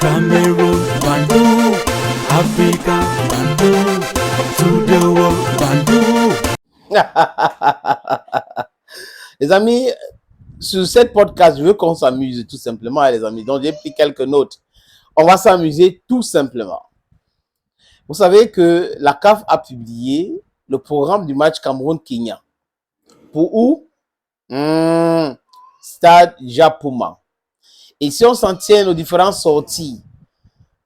Cameroon, Bandung, Africa, Bandung, to the world, Bandung. Les amis, sur cette podcast, je veux qu'on s'amuse tout simplement, les amis. Donc, j'ai pris quelques notes. On va s'amuser tout simplement. Vous savez que la CAF a publié le programme du match Cameroun-Kenya. Pour où? Stade Japoma. Et si on s'en tient aux différentes sorties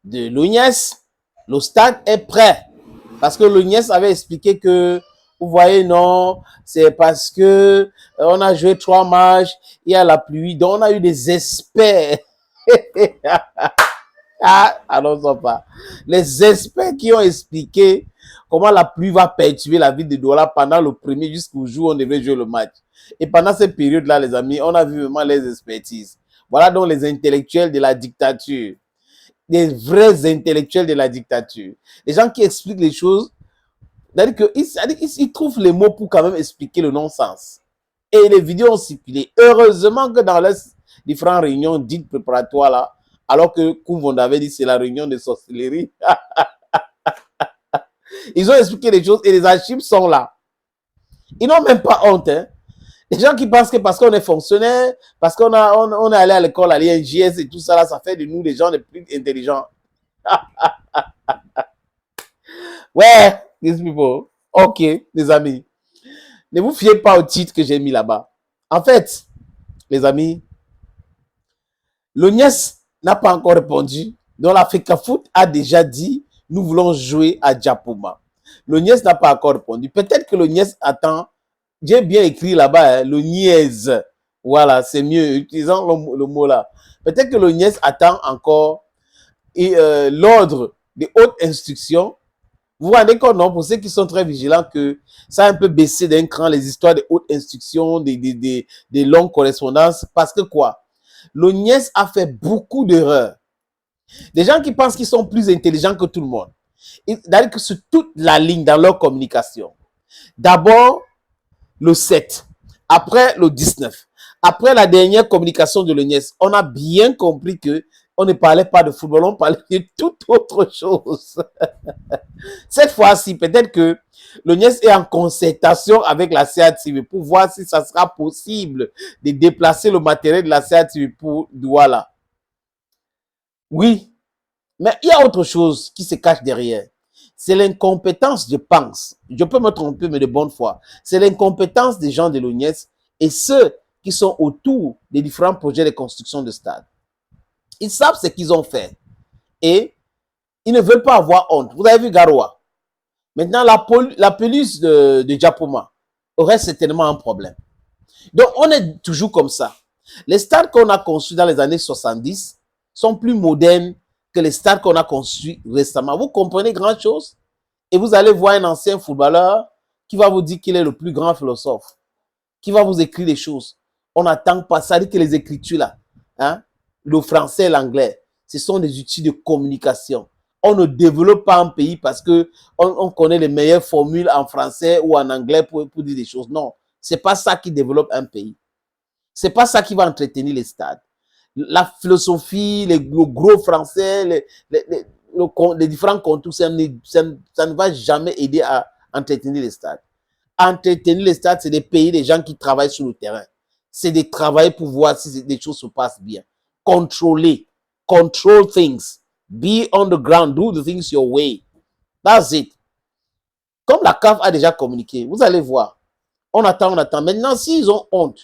de l'ONIES, le stade est prêt. Parce que l'ONIES avait expliqué que, vous voyez, non, c'est parce que on a joué 3 matchs, il y a la pluie, donc on a eu des experts. Allons-en pas. Les experts qui ont expliqué comment la pluie va perturber la ville de Douala pendant le premier jusqu'au jour où on devait jouer le match. Et pendant cette période-là, les amis, on a vu vraiment les expertises. Voilà donc les intellectuels de la dictature. Des vrais intellectuels de la dictature. Les gens qui expliquent les choses, c'est-à-dire qu'ils trouvent les mots pour quand même expliquer le non-sens. Et les vidéos ont circulé. Heureusement que dans les différentes réunions dites préparatoires là, alors que Koumvon avait dit c'est la réunion de sorcellerie, ils ont expliqué les choses et les archives sont là. Ils n'ont même pas honte. Hein. Les gens qui pensent que parce qu'on est fonctionnaire, parce qu'on on est allé à l'école, à l'INJS et tout ça, là, ça fait de nous les gens les plus intelligents. Ouais, these people. Ok, les amis. Ne vous fiez pas au titre que j'ai mis là-bas. En fait, les amis, l'ONIES n'a pas encore répondu. Donc la FECAFOOT a déjà dit, nous voulons jouer à Japoma. L'ONIES n'a pas encore répondu. Peut-être que l'ONIES attend. J'ai bien écrit là-bas, hein, l'ONIES. Voilà, c'est mieux, utilisant le mot là. Peut-être que l'ONIES attend encore l'ordre des hautes instructions. Vous vous rendez compte, non, pour ceux qui sont très vigilants, que ça a un peu baissé d'un cran les histoires des hautes instructions, des longues correspondances. Parce que quoi? L'ONIES a fait beaucoup d'erreurs. Des gens qui pensent qu'ils sont plus intelligents que tout le monde. C'est-à-dire que sur toute la ligne dans leur communication. D'abord, le 7. Après, le 19. Après la dernière communication de l'ONIES, on a bien compris que on ne parlait pas de football, on parlait de toute autre chose. Cette fois-ci, peut-être que l'ONIES est en concertation avec la CATV pour voir si ça sera possible de déplacer le matériel de la CATV pour Douala. Oui, mais il y a autre chose qui se cache derrière. C'est l'incompétence, je pense. Je peux me tromper, mais de bonne foi. C'est l'incompétence des gens de l'ONIES et ceux qui sont autour des différents projets de construction de stade. Ils savent ce qu'ils ont fait. Et ils ne veulent pas avoir honte. Vous avez vu Garoua. Maintenant, la pelouse de Japoma aurait certainement un problème. Donc, on est toujours comme ça. Les stades qu'on a construits dans les années 70 sont plus modernes que les stades qu'on a construits récemment. Vous comprenez grand chose? Et vous allez voir un ancien footballeur qui va vous dire qu'il est le plus grand philosophe, qui va vous écrire des choses. On n'attend pas ça, dit que les écritures là, hein, le français et l'anglais, ce sont des outils de communication. On ne développe pas un pays parce que on connaît les meilleures formules en français ou en anglais pour dire des choses. Non, c'est pas ça qui développe un pays. C'est pas ça qui va entretenir les stades. La philosophie, le gros français, les différents contours, ça ne va jamais aider à entretenir les stades. Entretenir les stades, c'est de payer des gens qui travaillent sur le terrain. C'est de travailler pour voir si les choses se passent bien. Contrôler. Control things. Be on the ground. Do the things your way. That's it. Comme la CAF a déjà communiqué, vous allez voir. On attend, on attend. Maintenant, s'ils ont honte,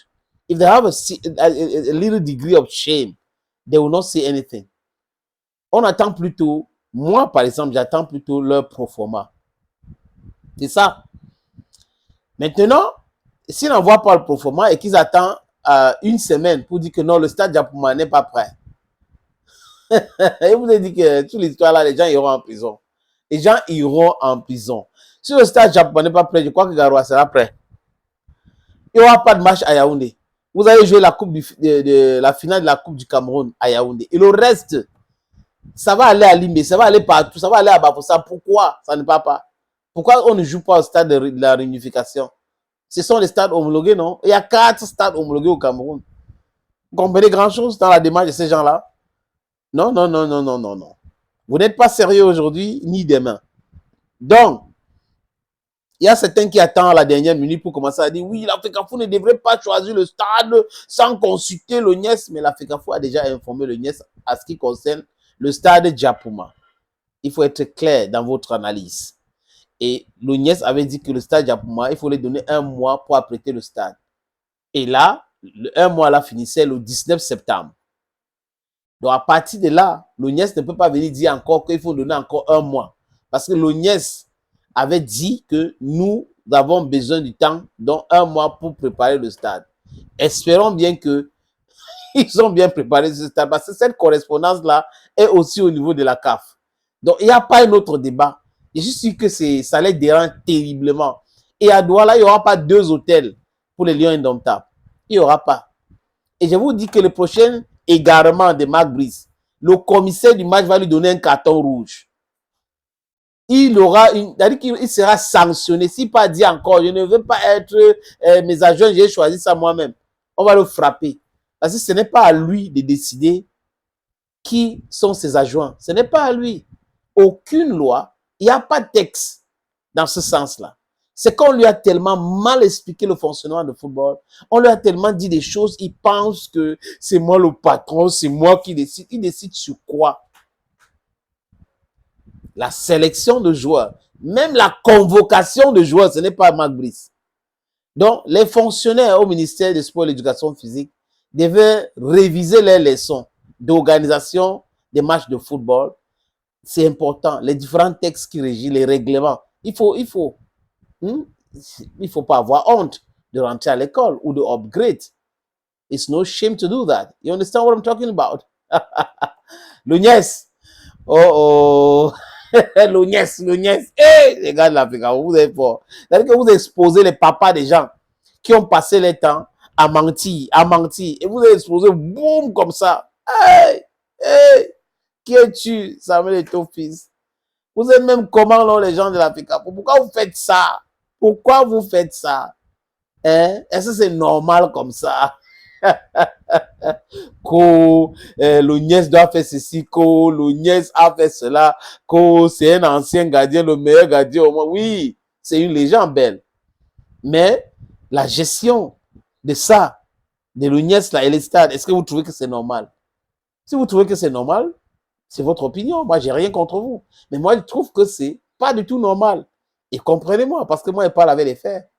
if they have a little degree of shame, they will not say anything. On attend plutôt, moi par exemple, j'attends plutôt leur proforma. C'est ça. Maintenant, s'ils n'envoient pas le proforma et qu'ils attendent une semaine pour dire que non, le stade Japoma n'est pas prêt. Et vous avez dit que toute l'histoire là, les gens iront en prison. Les gens iront en prison. Si le stade Japoma n'est pas prêt, je crois que Garoua sera prêt. Il n'y aura pas de match à Yaoundé. Vous allez jouer la finale de la Coupe du Cameroun à Yaoundé. Et le reste, ça va aller à Limbe, ça va aller partout, ça va aller à Bafoussa. Pourquoi ça ne va pas? Pourquoi on ne joue pas au stade de la réunification? Ce sont les stades homologués, non? Il y a 4 stades homologués au Cameroun. Vous comprenez grand chose dans la démarche de ces gens-là? Non, non, non, non, non, non, non. Vous n'êtes pas sérieux aujourd'hui ni demain. Donc, il y a certains qui attendent la dernière minute pour commencer à dire oui, la FECAFOOT ne devrait pas choisir le stade sans consulter le NIES, mais la FECAFOOT a déjà informé le NIES à ce qui concerne le stade Djapouma. Il faut être clair dans votre analyse. Et le NIES avait dit que le stade Djapouma, il fallait donner 1 mois pour apprêter le stade. Et là, le 1 mois là finissait le 19 septembre. Donc à partir de là, le NIES ne peut pas venir dire encore qu'il faut donner encore 1 mois. Parce que le NIES avait dit que nous avons besoin du temps, donc 1 mois pour préparer le stade. Espérons bien que ils ont bien préparé ce stade, parce que cette correspondance-là est aussi au niveau de la CAF. Donc, il n'y a pas un autre débat. Je suis sûr que ça les dérange terriblement. Et à Douala, il n'y aura pas 2 hôtels pour les Lions indomptables. Il n'y aura pas. Et je vous dis que le prochain égarement de Marc Brice, le commissaire du match va lui donner un carton rouge. Il aura c'est-à-dire qu'il sera sanctionné. S'il pas dit encore, je ne veux pas être mes agents, j'ai choisi ça moi-même. On va le frapper. Parce que ce n'est pas à lui de décider qui sont ses adjoints. Ce n'est pas à lui. Aucune loi, il n'y a pas de texte dans ce sens-là. C'est qu'on lui a tellement mal expliqué le fonctionnement du football. On lui a tellement dit des choses, il pense que c'est moi le patron, c'est moi qui décide. Il décide sur quoi? La sélection de joueurs, même la convocation de joueurs, ce n'est pas Marc Brice. Donc, les fonctionnaires au ministère des Sports et de l'Éducation physique devaient réviser les leçons d'organisation des matchs de football. C'est important. Les différents textes qui régissent, les règlements. Il faut pas avoir honte de rentrer à l'école ou de upgrade. It's no shame to do that. You understand what I'm talking about? Le NIES. Oh, oh. Le NIES. Hey, les gars de l'Afrique, vous êtes forts. C'est-à-dire que vous exposez les papas des gens qui ont passé le temps à mentir. Et vous avez exposé, boum, comme ça. Hey, hey, qui es-tu, Samuel et ton fils? Vous êtes même comment, là, les gens de l'Afrique? Pourquoi vous faites ça? Pourquoi vous faites ça? Hein? Est-ce que c'est normal comme ça? Le NIES doit faire ceci, le NIES a fait cela, c'est un ancien gardien, le meilleur gardien au monde. Oui, c'est une légende belle. Mais la gestion de ça, de l'UNIES là et les stades, est-ce que vous trouvez que c'est normal? Si vous trouvez que c'est normal, c'est votre opinion. Moi, j'ai rien contre vous. Mais moi, je trouve que c'est pas du tout normal. Et comprenez-moi, parce que moi, je parle avec les faits.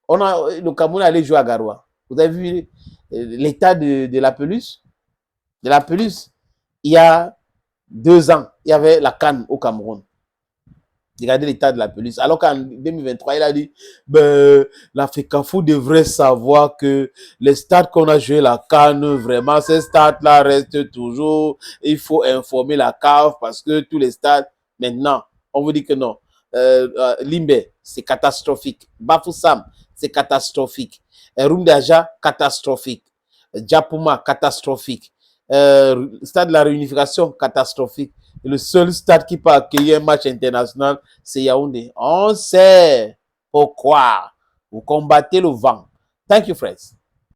Le Cameroun allait jouer à Garoua. Vous avez vu l'état de la pelouse? De la pelouse. Il y a 2 ans, il y avait la CAN au Cameroun. Regardez l'état de la pelouse. Alors qu'en 2023, il a dit, la FECAFOOT devrait savoir que les stades qu'on a joué la CAN, vraiment, ces stades-là restent toujours. Il faut informer la CAF parce que tous les stades, maintenant, on vous dit que non. Limbe, c'est catastrophique. Bafoussam, c'est catastrophique. Rumdaja, catastrophique. Djapouma, catastrophique. Stade de la réunification, catastrophique. Et le seul stade qui peut accueillir un match international, c'est Yaoundé. On sait pourquoi. Vous combattez le vent. Thank you, friends.